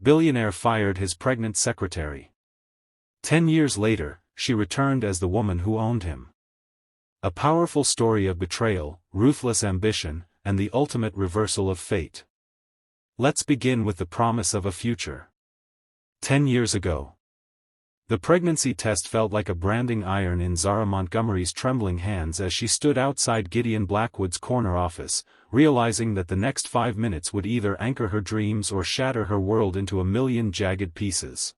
Billionaire fired his pregnant secretary. 10 years later, she returned as the woman who owned him. A powerful story of betrayal, ruthless ambition, and the ultimate reversal of fate. Let's begin with the promise of a future. 10 years ago. The pregnancy test felt like a branding iron in Zara Montgomery's trembling hands as she stood outside Gideon Blackwood's corner office, realizing that the next 5 minutes would either anchor her dreams or shatter her world into a million jagged pieces.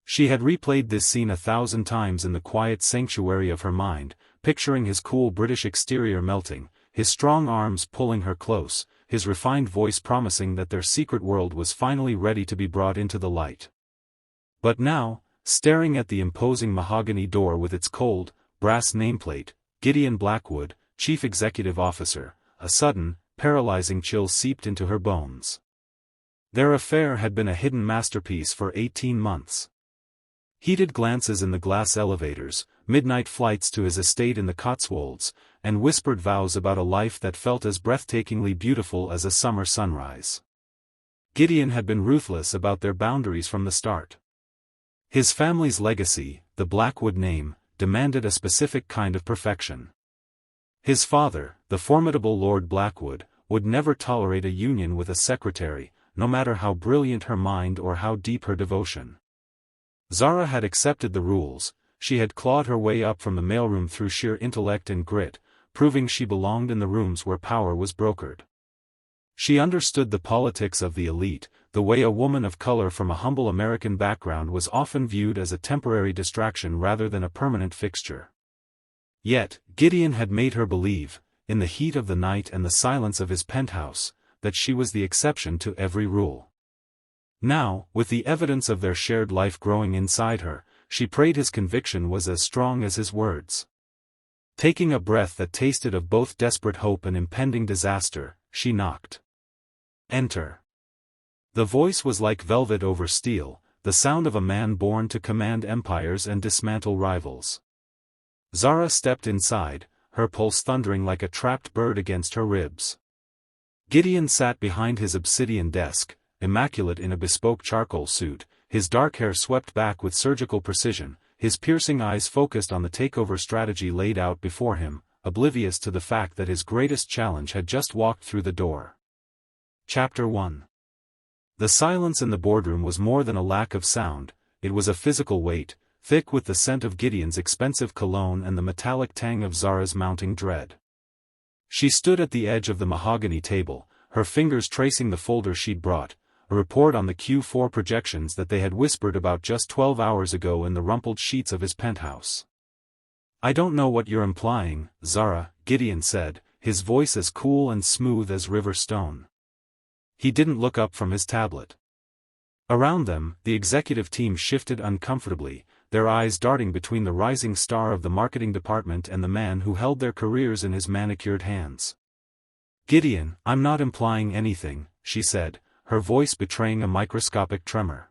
She had replayed this scene 1,000 times in the quiet sanctuary of her mind, picturing his cool British exterior melting, his strong arms pulling her close, his refined voice promising that their secret world was finally ready to be brought into the light. But now, staring at the imposing mahogany door with its cold, brass nameplate, Gideon Blackwood, Chief Executive Officer, a sudden, paralyzing chill seeped into her bones. Their affair had been a hidden masterpiece for 18 months. Heated glances in the glass elevators, midnight flights to his estate in the Cotswolds, and whispered vows about a life that felt as breathtakingly beautiful as a summer sunrise. Gideon had been ruthless about their boundaries from the start. His family's legacy, the Blackwood name, demanded a specific kind of perfection. His father, the formidable Lord Blackwood, would never tolerate a union with a secretary, no matter how brilliant her mind or how deep her devotion. Zara had accepted the rules. She had clawed her way up from the mailroom through sheer intellect and grit, proving she belonged in the rooms where power was brokered. She understood the politics of the elite, the way a woman of color from a humble American background was often viewed as a temporary distraction rather than a permanent fixture. Yet, Gideon had made her believe, in the heat of the night and the silence of his penthouse, that she was the exception to every rule. Now, with the evidence of their shared life growing inside her, she prayed his conviction was as strong as his words. Taking a breath that tasted of both desperate hope and impending disaster, she knocked. "Enter." The voice was like velvet over steel, the sound of a man born to command empires and dismantle rivals. Zara stepped inside, her pulse thundering like a trapped bird against her ribs. Gideon sat behind his obsidian desk, immaculate in a bespoke charcoal suit, his dark hair swept back with surgical precision, his piercing eyes focused on the takeover strategy laid out before him, oblivious to the fact that his greatest challenge had just walked through the door. Chapter 1. The silence in the boardroom was more than a lack of sound, it was a physical weight, thick with the scent of Gideon's expensive cologne and the metallic tang of Zara's mounting dread. She stood at the edge of the mahogany table, her fingers tracing the folder she'd brought, a report on the Q4 projections that they had whispered about just 12 hours ago in the rumpled sheets of his penthouse. "I don't know what you're implying, Zara," Gideon said, his voice as cool and smooth as river stone. He didn't look up from his tablet. Around them, the executive team shifted uncomfortably, their eyes darting between the rising star of the marketing department and the man who held their careers in his manicured hands. "Gideon, I'm not implying anything," she said, her voice betraying a microscopic tremor.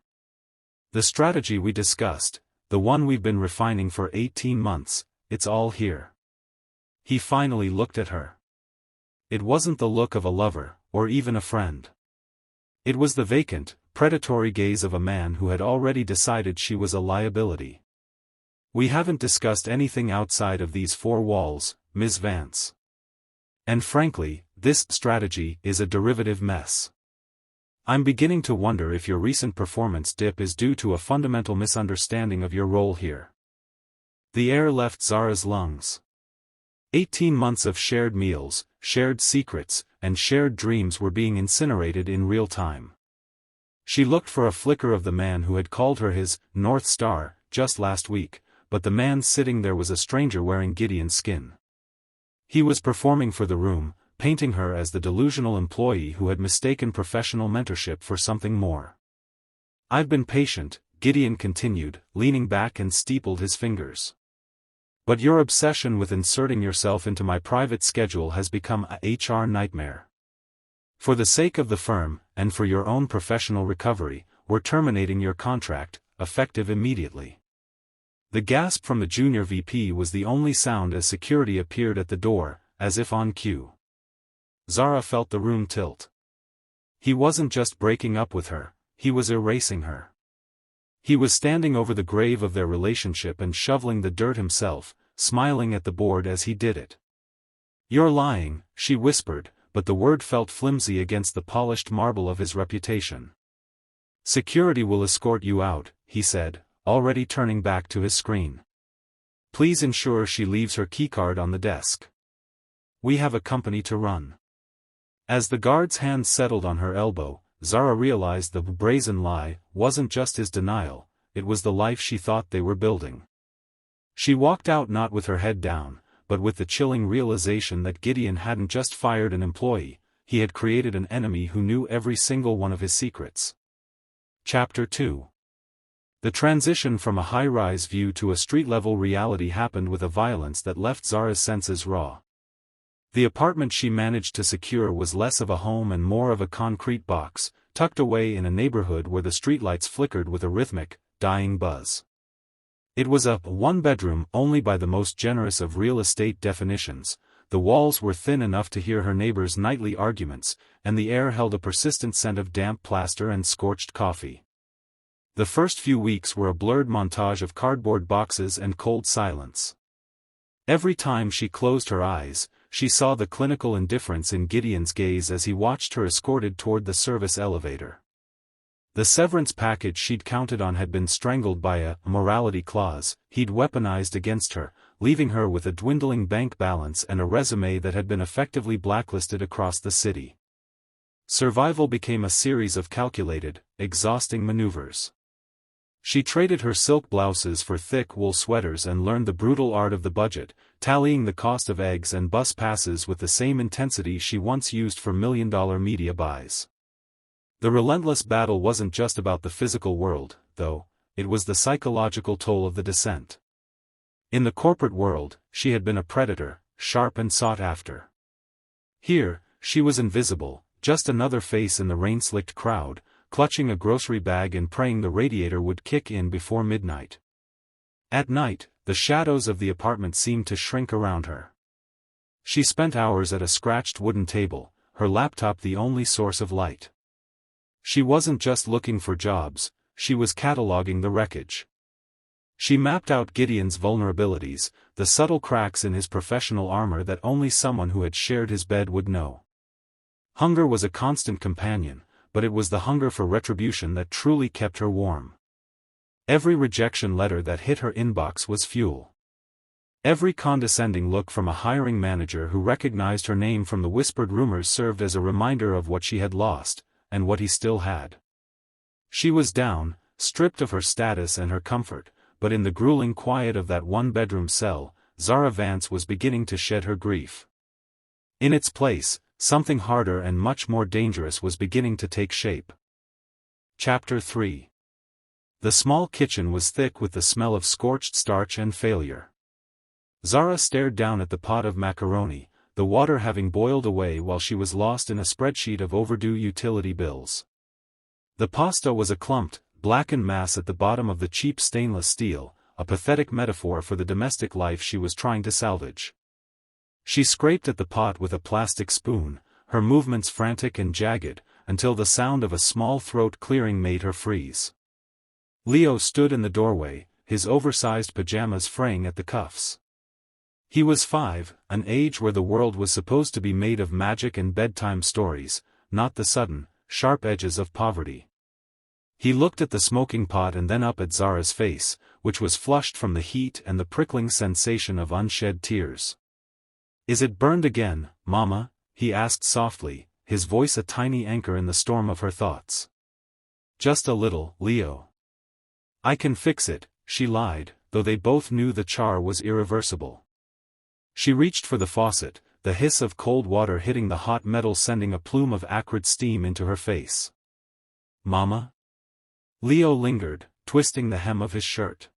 "The strategy we discussed, the one we've been refining for 18 months, it's all here." He finally looked at her. It wasn't the look of a lover, or even a friend. It was the vacant, predatory gaze of a man who had already decided she was a liability. "We haven't discussed anything outside of these four walls, Ms. Vance. And frankly, this strategy is a derivative mess. I'm beginning to wonder if your recent performance dip is due to a fundamental misunderstanding of your role here." The air left Zara's lungs. 18 months of shared meals, shared secrets, and shared dreams were being incinerated in real time. She looked for a flicker of the man who had called her his North Star just last week, but the man sitting there was a stranger wearing Gideon's skin. He was performing for the room, painting her as the delusional employee who had mistaken professional mentorship for something more. "I've been patient," Gideon continued, leaning back and steepled his fingers. "But your obsession with inserting yourself into my private schedule has become a HR nightmare. For the sake of the firm, and for your own professional recovery, we're terminating your contract, effective immediately." The gasp from the junior VP was the only sound as security appeared at the door, as if on cue. Zara felt the room tilt. He wasn't just breaking up with her, he was erasing her. He was standing over the grave of their relationship and shoveling the dirt himself, smiling at the board as he did it. "You're lying," she whispered, but the word felt flimsy against the polished marble of his reputation. "Security will escort you out," he said, already turning back to his screen. "Please ensure she leaves her keycard on the desk. We have a company to run." As the guard's hand settled on her elbow, Zara realized the brazen lie wasn't just his denial, it was the life she thought they were building. She walked out not with her head down, but with the chilling realization that Gideon hadn't just fired an employee, he had created an enemy who knew every single one of his secrets. Chapter 2. The transition from a high-rise view to a street-level reality happened with a violence that left Zara's senses raw. The apartment she managed to secure was less of a home and more of a concrete box, tucked away in a neighborhood where the streetlights flickered with a rhythmic, dying buzz. It was a one-bedroom only by the most generous of real estate definitions. The walls were thin enough to hear her neighbors' nightly arguments, and the air held a persistent scent of damp plaster and scorched coffee. The first few weeks were a blurred montage of cardboard boxes and cold silence. Every time she closed her eyes, she saw the clinical indifference in Gideon's gaze as he watched her escorted toward the service elevator. The severance package she'd counted on had been strangled by a morality clause he'd weaponized against her, leaving her with a dwindling bank balance and a resume that had been effectively blacklisted across the city. Survival became a series of calculated, exhausting maneuvers. She traded her silk blouses for thick wool sweaters and learned the brutal art of the budget, tallying the cost of eggs and bus passes with the same intensity she once used for million-dollar media buys. The relentless battle wasn't just about the physical world, though, it was the psychological toll of the descent. In the corporate world, she had been a predator, sharp and sought after. Here, she was invisible, just another face in the rain-slicked crowd, clutching a grocery bag and praying the radiator would kick in before midnight. At night, the shadows of the apartment seemed to shrink around her. She spent hours at a scratched wooden table, her laptop the only source of light. She wasn't just looking for jobs, she was cataloging the wreckage. She mapped out Gideon's vulnerabilities, the subtle cracks in his professional armor that only someone who had shared his bed would know. Hunger was a constant companion, but it was the hunger for retribution that truly kept her warm. Every rejection letter that hit her inbox was fuel. Every condescending look from a hiring manager who recognized her name from the whispered rumors served as a reminder of what she had lost, and what he still had. She was down, stripped of her status and her comfort, but in the grueling quiet of that one-bedroom cell, Zara Vance was beginning to shed her grief. In its place, something harder and much more dangerous was beginning to take shape. Chapter 3. The small kitchen was thick with the smell of scorched starch and failure. Zara stared down at the pot of macaroni, the water having boiled away while she was lost in a spreadsheet of overdue utility bills. The pasta was a clumped, blackened mass at the bottom of the cheap stainless steel, a pathetic metaphor for the domestic life she was trying to salvage. She scraped at the pot with a plastic spoon, her movements frantic and jagged, until the sound of a small throat clearing made her freeze. Leo stood in the doorway, his oversized pajamas fraying at the cuffs. He was 5, an age where the world was supposed to be made of magic and bedtime stories, not the sudden, sharp edges of poverty. He looked at the smoking pot and then up at Zara's face, which was flushed from the heat and the prickling sensation of unshed tears. "Is it burned again, Mama?" he asked softly, his voice a tiny anchor in the storm of her thoughts. "Just a little, Leo." "I can fix it," she lied, though they both knew the char was irreversible. She reached for the faucet, the hiss of cold water hitting the hot metal sending a plume of acrid steam into her face. "Mama?" Leo lingered, twisting the hem of his shirt.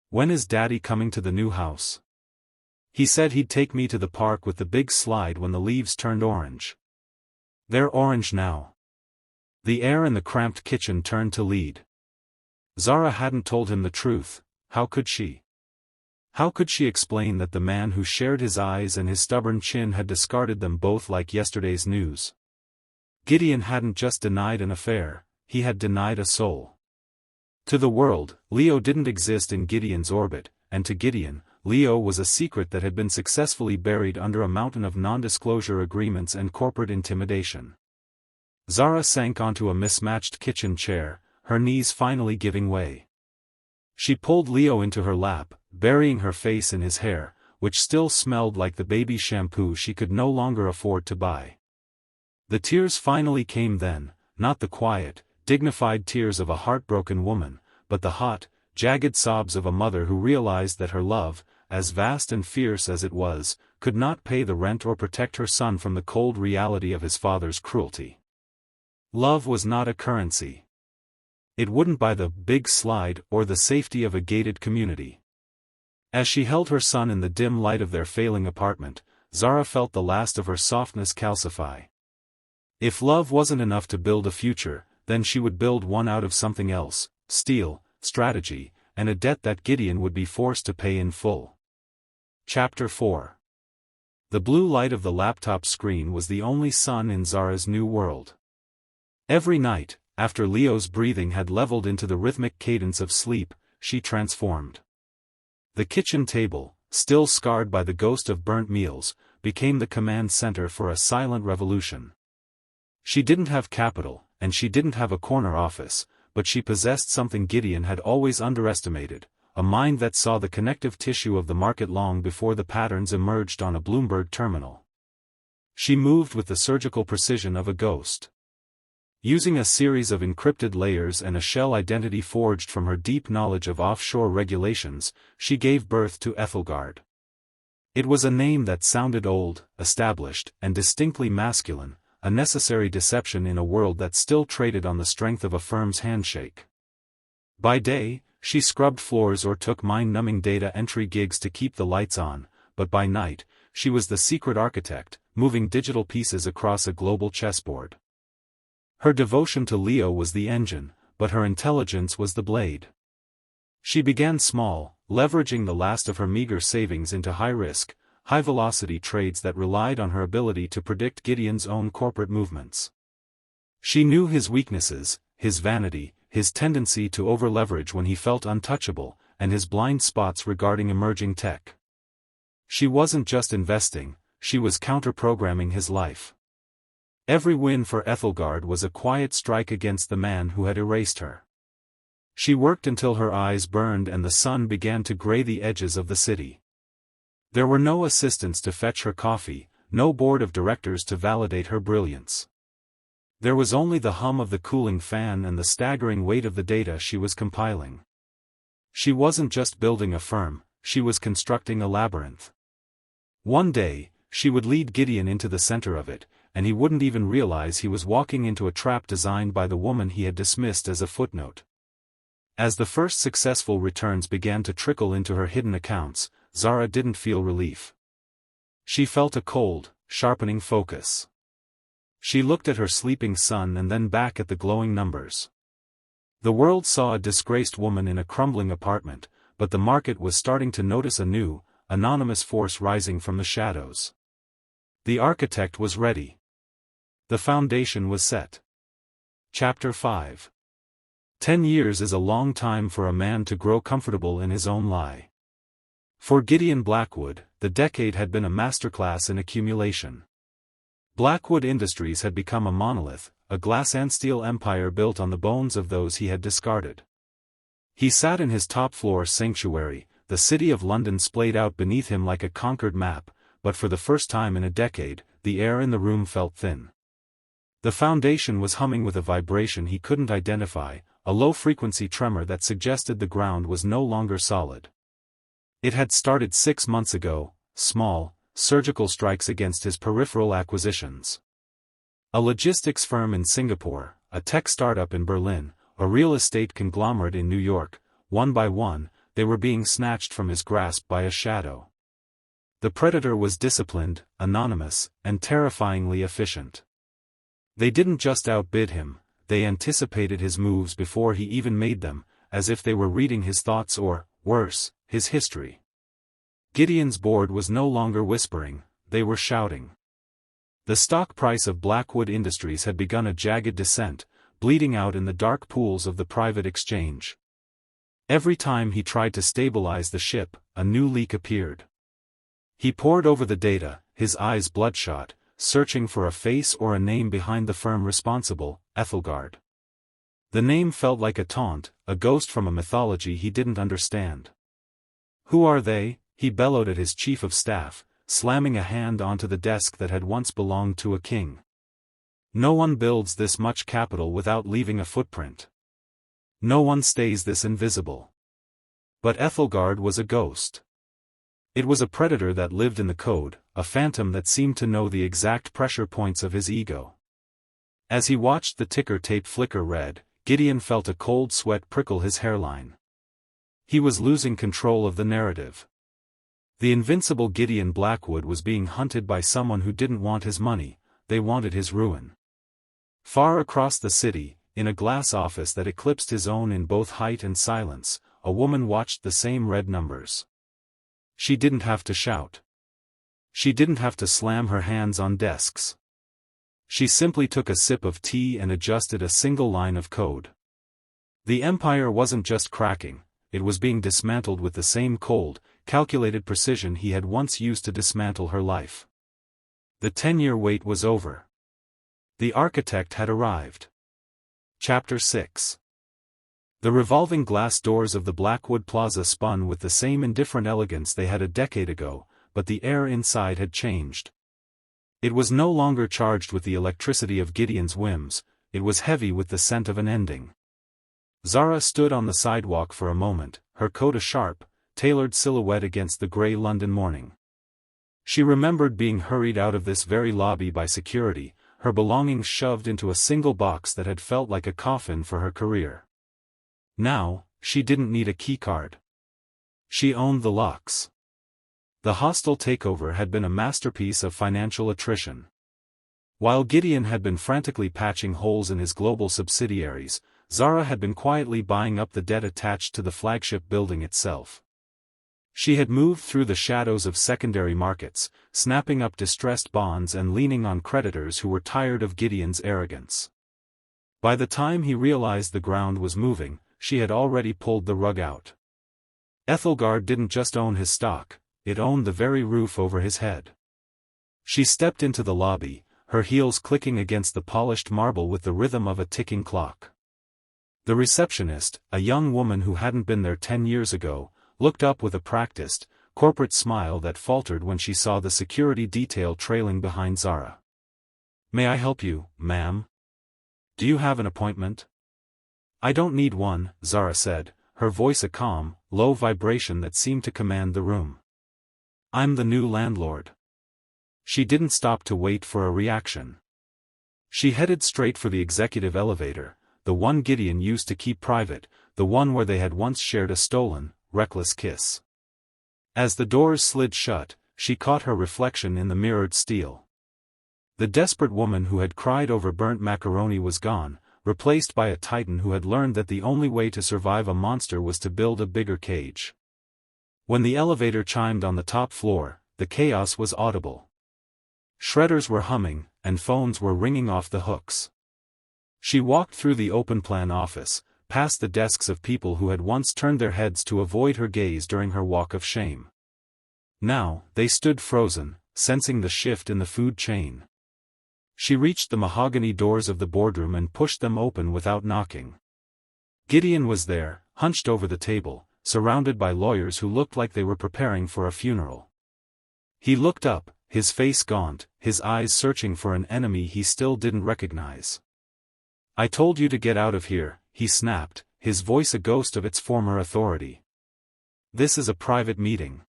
"When is Daddy coming to the new house?" "He said he'd take me to the park with the big slide when the leaves turned orange." "They're orange now." The air in the cramped kitchen turned to lead. Zara hadn't told him the truth, how could she? How could she explain that the man who shared his eyes and his stubborn chin had discarded them both like yesterday's news? Gideon hadn't just denied an affair, he had denied a soul. To the world, Leo didn't exist in Gideon's orbit, and to Gideon, Leo was a secret that had been successfully buried under a mountain of non-disclosure agreements and corporate intimidation. Zara sank onto a mismatched kitchen chair, her knees finally giving way. She pulled Leo into her lap, burying her face in his hair, which still smelled like the baby shampoo she could no longer afford to buy. The tears finally came then, not the quiet, dignified tears of a heartbroken woman, but the hot, jagged sobs of a mother who realized that her love, as vast and fierce as it was, could not pay the rent or protect her son from the cold reality of his father's cruelty. Love was not a currency. It wouldn't buy the big slide or the safety of a gated community. As she held her son in the dim light of their failing apartment, Zara felt the last of her softness calcify. If love wasn't enough to build a future, then she would build one out of something else: steel, strategy, and a debt that Gideon would be forced to pay in full. Chapter 4. The blue light of the laptop screen was the only sun in Zara's new world. Every night, after Leo's breathing had leveled into the rhythmic cadence of sleep, she transformed. The kitchen table, still scarred by the ghost of burnt meals, became the command center for a silent revolution. She didn't have capital, and she didn't have a corner office, but she possessed something Gideon had always underestimated: a mind that saw the connective tissue of the market long before the patterns emerged on a Bloomberg terminal. She moved with the surgical precision of a ghost. Using a series of encrypted layers and a shell identity forged from her deep knowledge of offshore regulations, she gave birth to Aethelgard. It was a name that sounded old, established, and distinctly masculine, a necessary deception in a world that still traded on the strength of a firm's handshake. By day, she scrubbed floors or took mind-numbing data entry gigs to keep the lights on, but by night, she was the secret architect, moving digital pieces across a global chessboard. Her devotion to Leo was the engine, but her intelligence was the blade. She began small, leveraging the last of her meager savings into high-risk, high-velocity trades that relied on her ability to predict Gideon's own corporate movements. She knew his weaknesses, his vanity, his tendency to over-leverage when he felt untouchable, and his blind spots regarding emerging tech. She wasn't just investing, she was counter-programming his life. Every win for Aethelgard was a quiet strike against the man who had erased her. She worked until her eyes burned and the sun began to gray the edges of the city. There were no assistants to fetch her coffee, no board of directors to validate her brilliance. There was only the hum of the cooling fan and the staggering weight of the data she was compiling. She wasn't just building a firm, she was constructing a labyrinth. One day, she would lead Gideon into the center of it, and he wouldn't even realize he was walking into a trap designed by the woman he had dismissed as a footnote. As the first successful returns began to trickle into her hidden accounts, Zara didn't feel relief. She felt a cold, sharpening focus. She looked at her sleeping son and then back at the glowing numbers. The world saw a disgraced woman in a crumbling apartment, but the market was starting to notice a new, anonymous force rising from the shadows. The architect was ready. The foundation was set. Chapter 5. 10 years is a long time for a man to grow comfortable in his own lie. For Gideon Blackwood, the decade had been a masterclass in accumulation. Blackwood Industries had become a monolith, a glass and steel empire built on the bones of those he had discarded. He sat in his top-floor sanctuary, the city of London splayed out beneath him like a conquered map, but for the first time in a decade, the air in the room felt thin. The foundation was humming with a vibration he couldn't identify, a low-frequency tremor that suggested the ground was no longer solid. It had started 6 months ago, small, surgical strikes against his peripheral acquisitions. A logistics firm in Singapore, a tech startup in Berlin, a real estate conglomerate in New York, one by one, they were being snatched from his grasp by a shadow. The predator was disciplined, anonymous, and terrifyingly efficient. They didn't just outbid him, they anticipated his moves before he even made them, as if they were reading his thoughts or, worse, his history. Gideon's board was no longer whispering, they were shouting. The stock price of Blackwood Industries had begun a jagged descent, bleeding out in the dark pools of the private exchange. Every time he tried to stabilize the ship, a new leak appeared. He pored over the data, his eyes bloodshot, searching for a face or a name behind the firm responsible, Aethelgard. The name felt like a taunt, a ghost from a mythology he didn't understand. "Who are they?" he bellowed at his chief of staff, slamming a hand onto the desk that had once belonged to a king. "No one builds this much capital without leaving a footprint. No one stays this invisible." But Aethelgard was a ghost. It was a predator that lived in the code, a phantom that seemed to know the exact pressure points of his ego. As he watched the ticker tape flicker red, Gideon felt a cold sweat prickle his hairline. He was losing control of the narrative. The invincible Gideon Blackwood was being hunted by someone who didn't want his money, they wanted his ruin. Far across the city, in a glass office that eclipsed his own in both height and silence, a woman watched the same red numbers. She didn't have to shout. She didn't have to slam her hands on desks. She simply took a sip of tea and adjusted a single line of code. The empire wasn't just cracking, it was being dismantled with the same cold, calculated precision he had once used to dismantle her life. The 10-year wait was over. The architect had arrived. Chapter 6. The revolving glass doors of the Blackwood Plaza spun with the same indifferent elegance they had a decade ago, but the air inside had changed. It was no longer charged with the electricity of Gideon's whims, it was heavy with the scent of an ending. Zara stood on the sidewalk for a moment, her coat a sharp, tailored silhouette against the grey London morning. She remembered being hurried out of this very lobby by security, her belongings shoved into a single box that had felt like a coffin for her career. Now, she didn't need a keycard. She owned the locks. The hostile takeover had been a masterpiece of financial attrition. While Gideon had been frantically patching holes in his global subsidiaries, Zara had been quietly buying up the debt attached to the flagship building itself. She had moved through the shadows of secondary markets, snapping up distressed bonds and leaning on creditors who were tired of Gideon's arrogance. By the time he realized the ground was moving, she had already pulled the rug out. Aethelgard didn't just own his stock, it owned the very roof over his head. She stepped into the lobby, her heels clicking against the polished marble with the rhythm of a ticking clock. The receptionist, a young woman who hadn't been there 10 years ago, looked up with a practiced, corporate smile that faltered when she saw the security detail trailing behind Zara. "May I help you, ma'am? Do you have an appointment?" "I don't need one," Zara said, her voice a calm, low vibration that seemed to command the room. "I'm the new landlord." She didn't stop to wait for a reaction. She headed straight for the executive elevator, the one Gideon used to keep private, the one where they had once shared a stolen, reckless kiss. As the doors slid shut, she caught her reflection in the mirrored steel. The desperate woman who had cried over burnt macaroni was gone, replaced by a titan who had learned that the only way to survive a monster was to build a bigger cage. When the elevator chimed on the top floor, the chaos was audible. Shredders were humming, and phones were ringing off the hooks. She walked through the open-plan office, past the desks of people who had once turned their heads to avoid her gaze during her walk of shame. Now, they stood frozen, sensing the shift in the food chain. She reached the mahogany doors of the boardroom and pushed them open without knocking. Gideon was there, hunched over the table, surrounded by lawyers who looked like they were preparing for a funeral. He looked up, his face gaunt, his eyes searching for an enemy he still didn't recognize. "I told you to get out of here," he snapped, his voice a ghost of its former authority. "This is a private meeting."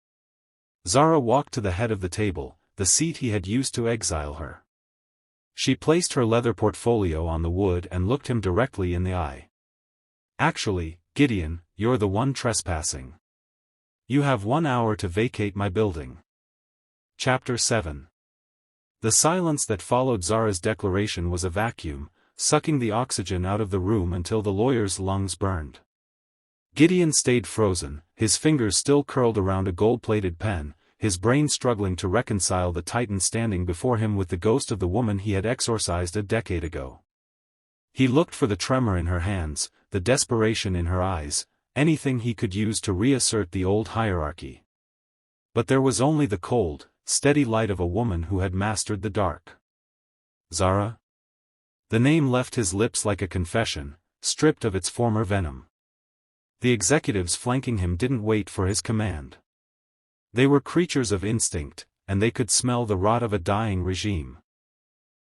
Zara walked to the head of the table, the seat he had used to exile her. She placed her leather portfolio on the wood and looked him directly in the eye. "Actually, Gideon, you're the one trespassing. You have 1 hour to vacate my building." Chapter 7. The silence that followed Zara's declaration was a vacuum, sucking the oxygen out of the room until the lawyer's lungs burned. Gideon stayed frozen, his fingers still curled around a gold-plated pen, his brain struggling to reconcile the titan standing before him with the ghost of the woman he had exorcised a decade ago. He looked for the tremor in her hands, the desperation in her eyes, anything he could use to reassert the old hierarchy. But there was only the cold, steady light of a woman who had mastered the dark. Zara? The name left his lips like a confession, stripped of its former venom. The executives flanking him didn't wait for his command. They were creatures of instinct, and they could smell the rot of a dying regime.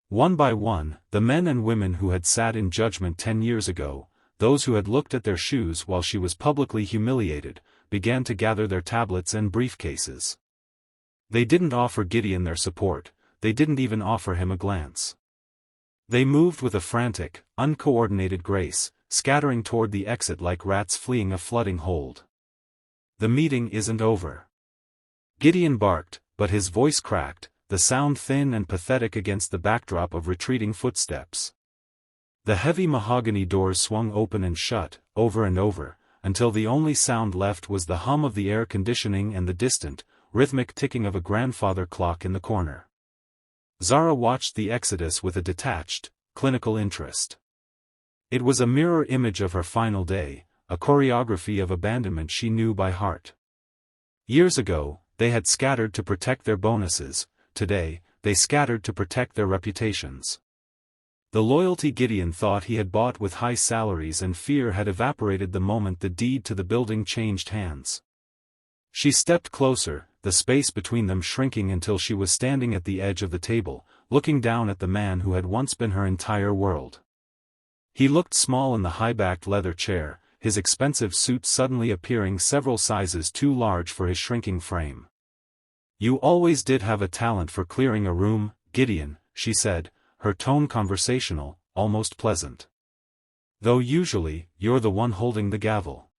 One by one, the men and women who had sat in judgment 10 years ago, those who had looked at their shoes while she was publicly humiliated, began to gather their tablets and briefcases. They didn't offer Gideon their support, they didn't even offer him a glance. They moved with a frantic, uncoordinated grace, scattering toward the exit like rats fleeing a flooding hold. The meeting isn't over. Gideon barked, but his voice cracked, the sound thin and pathetic against the backdrop of retreating footsteps. The heavy mahogany doors swung open and shut, over and over, until the only sound left was the hum of the air conditioning and the distant, rhythmic ticking of a grandfather clock in the corner. Zara watched the exodus with a detached, clinical interest. It was a mirror image of her final day, a choreography of abandonment she knew by heart. Years ago, they had scattered to protect their bonuses, today, they scattered to protect their reputations. The loyalty Gideon thought he had bought with high salaries and fear had evaporated the moment the deed to the building changed hands. She stepped closer, the space between them shrinking until she was standing at the edge of the table, looking down at the man who had once been her entire world. He looked small in the high-backed leather chair, his expensive suit suddenly appearing several sizes too large for his shrinking frame. "You always did have a talent for clearing a room, Gideon," she said, her tone conversational, almost pleasant. "Though usually, you're the one holding the gavel.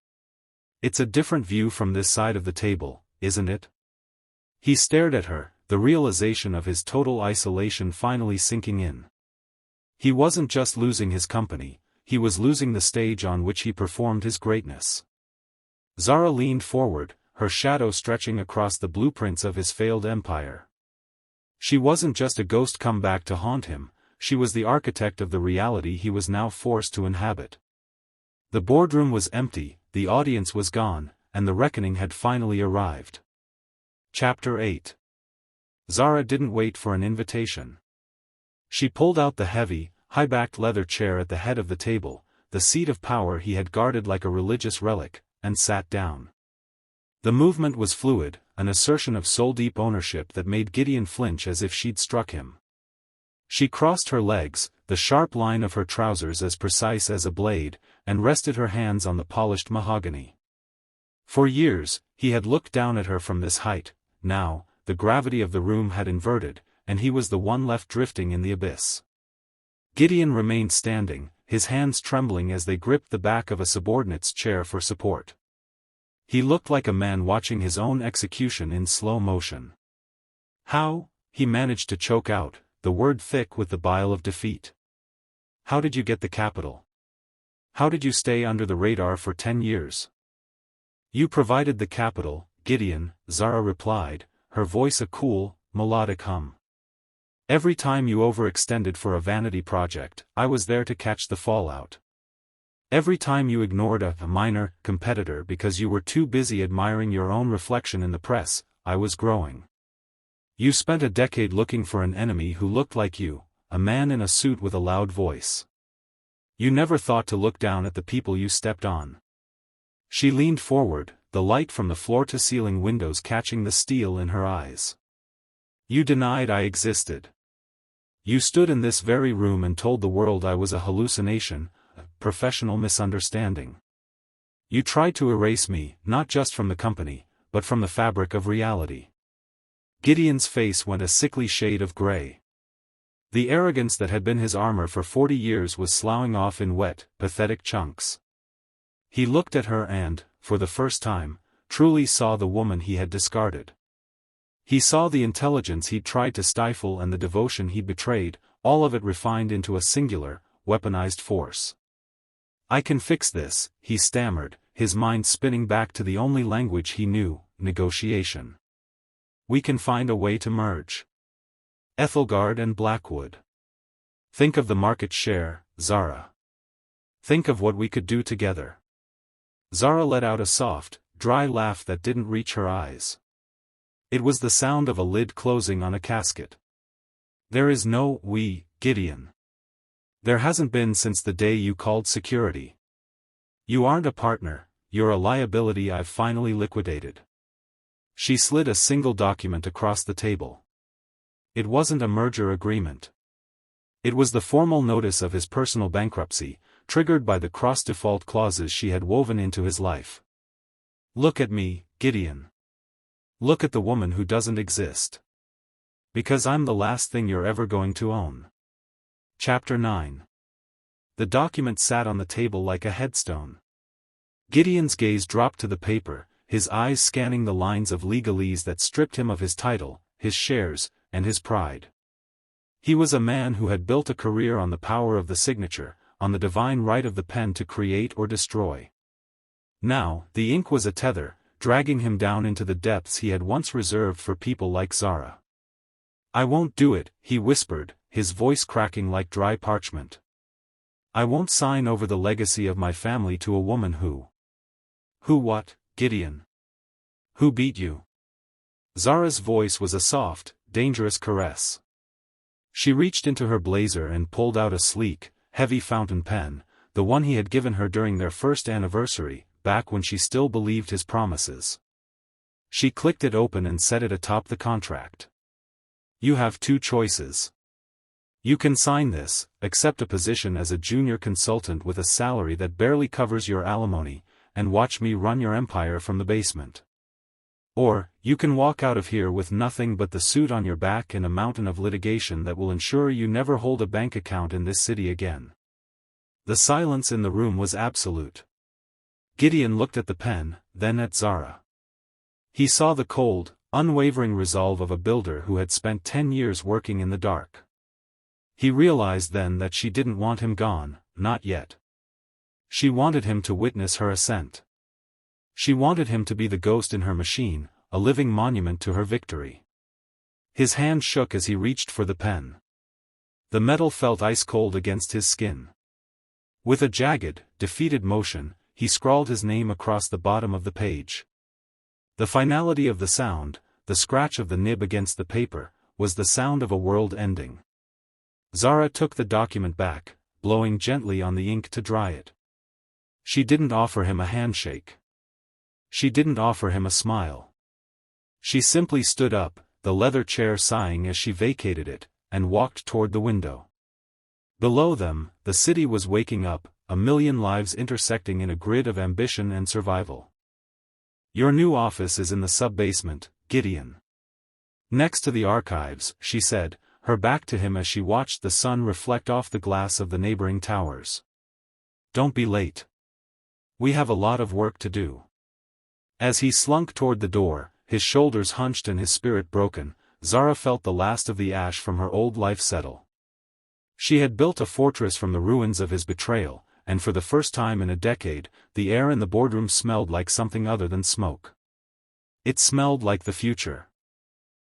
It's a different view from this side of the table, isn't it?" He stared at her, the realization of his total isolation finally sinking in. He wasn't just losing his company, he was losing the stage on which he performed his greatness. Zara leaned forward, her shadow stretching across the blueprints of his failed empire. She wasn't just a ghost come back to haunt him, she was the architect of the reality he was now forced to inhabit. The boardroom was empty, the audience was gone, and the reckoning had finally arrived. Chapter 8. Zara didn't wait for an invitation. She pulled out the heavy, high-backed leather chair at the head of the table, the seat of power he had guarded like a religious relic, and sat down. The movement was fluid, an assertion of soul-deep ownership that made Gideon flinch as if she'd struck him. She crossed her legs, the sharp line of her trousers as precise as a blade, and rested her hands on the polished mahogany. For years, he had looked down at her from this height. Now, the gravity of the room had inverted, and he was the one left drifting in the abyss. Gideon remained standing, his hands trembling as they gripped the back of a subordinate's chair for support. He looked like a man watching his own execution in slow motion. "How?" he managed to choke out, the word thick with the bile of defeat. "How did you get the capital? How did you stay under the radar for 10 years? "You provided the capital, Gideon," Zara replied, her voice a cool, melodic hum. "Every time you overextended for a vanity project, I was there to catch the fallout. Every time you ignored a minor competitor because you were too busy admiring your own reflection in the press, I was growing. You spent a decade looking for an enemy who looked like you, a man in a suit with a loud voice. You never thought to look down at the people you stepped on." She leaned forward, the light from the floor-to-ceiling windows catching the steel in her eyes. "You denied I existed. You stood in this very room and told the world I was a hallucination, a professional misunderstanding. You tried to erase me, not just from the company, but from the fabric of reality." Gideon's face went a sickly shade of gray. The arrogance that had been his armor for 40 years was sloughing off in wet, pathetic chunks. He looked at her and, for the first time, truly saw the woman he had discarded. He saw the intelligence he'd tried to stifle and the devotion he'd betrayed, all of it refined into a singular, weaponized force. "I can fix this," he stammered, his mind spinning back to the only language he knew, negotiation. "We can find a way to merge Aethelgard and Blackwood. Think of the market share, Zara. Think of what we could do together. Zara let out a soft, dry laugh that didn't reach her eyes. It was the sound of a lid closing on a casket. There is no we, Gideon. There hasn't been since the day you called security. You aren't a partner, you're a liability I've finally liquidated. She slid a single document across the table. It wasn't a merger agreement. It was the formal notice of his personal bankruptcy, triggered by the cross-default clauses she had woven into his life. Look at me, Gideon. Look at the woman who doesn't exist. Because I'm the last thing you're ever going to own. Chapter 9. The document sat on the table like a headstone. Gideon's gaze dropped to the paper, his eyes scanning the lines of legalese that stripped him of his title, his shares, and his pride. He was a man who had built a career on the power of the signature, on the divine right of the pen to create or destroy. Now, the ink was a tether, dragging him down into the depths he had once reserved for people like Zara. I won't do it, he whispered, his voice cracking like dry parchment. I won't sign over the legacy of my family to a woman who... Who what, Gideon? Who beat you? Zara's voice was a soft, dangerous caress. She reached into her blazer and pulled out a sleek, heavy fountain pen, the one he had given her during their first anniversary, back when she still believed his promises. She clicked it open and set it atop the contract. You have two choices. You can sign this, accept a position as a junior consultant with a salary that barely covers your alimony, and watch me run your empire from the basement. Or, you can walk out of here with nothing but the suit on your back and a mountain of litigation that will ensure you never hold a bank account in this city again. The silence in the room was absolute. Gideon looked at the pen, then at Zara. He saw the cold, unwavering resolve of a builder who had spent 10 years working in the dark. He realized then that she didn't want him gone, not yet. She wanted him to witness her ascent. She wanted him to be the ghost in her machine, a living monument to her victory. His hand shook as he reached for the pen. The metal felt ice-cold against his skin. With a jagged, defeated motion, he scrawled his name across the bottom of the page. The finality of the sound, the scratch of the nib against the paper, was the sound of a world ending. Zara took the document back, blowing gently on the ink to dry it. She didn't offer him a handshake. She didn't offer him a smile. She simply stood up, the leather chair sighing as she vacated it, and walked toward the window. Below them, the city was waking up, a million lives intersecting in a grid of ambition and survival. Your new office is in the sub-basement, Gideon. Next to the archives, she said, her back to him as she watched the sun reflect off the glass of the neighboring towers. Don't be late. We have a lot of work to do. As he slunk toward the door, his shoulders hunched and his spirit broken, Zara felt the last of the ash from her old life settle. She had built a fortress from the ruins of his betrayal, and for the first time in a decade, the air in the boardroom smelled like something other than smoke. It smelled like the future.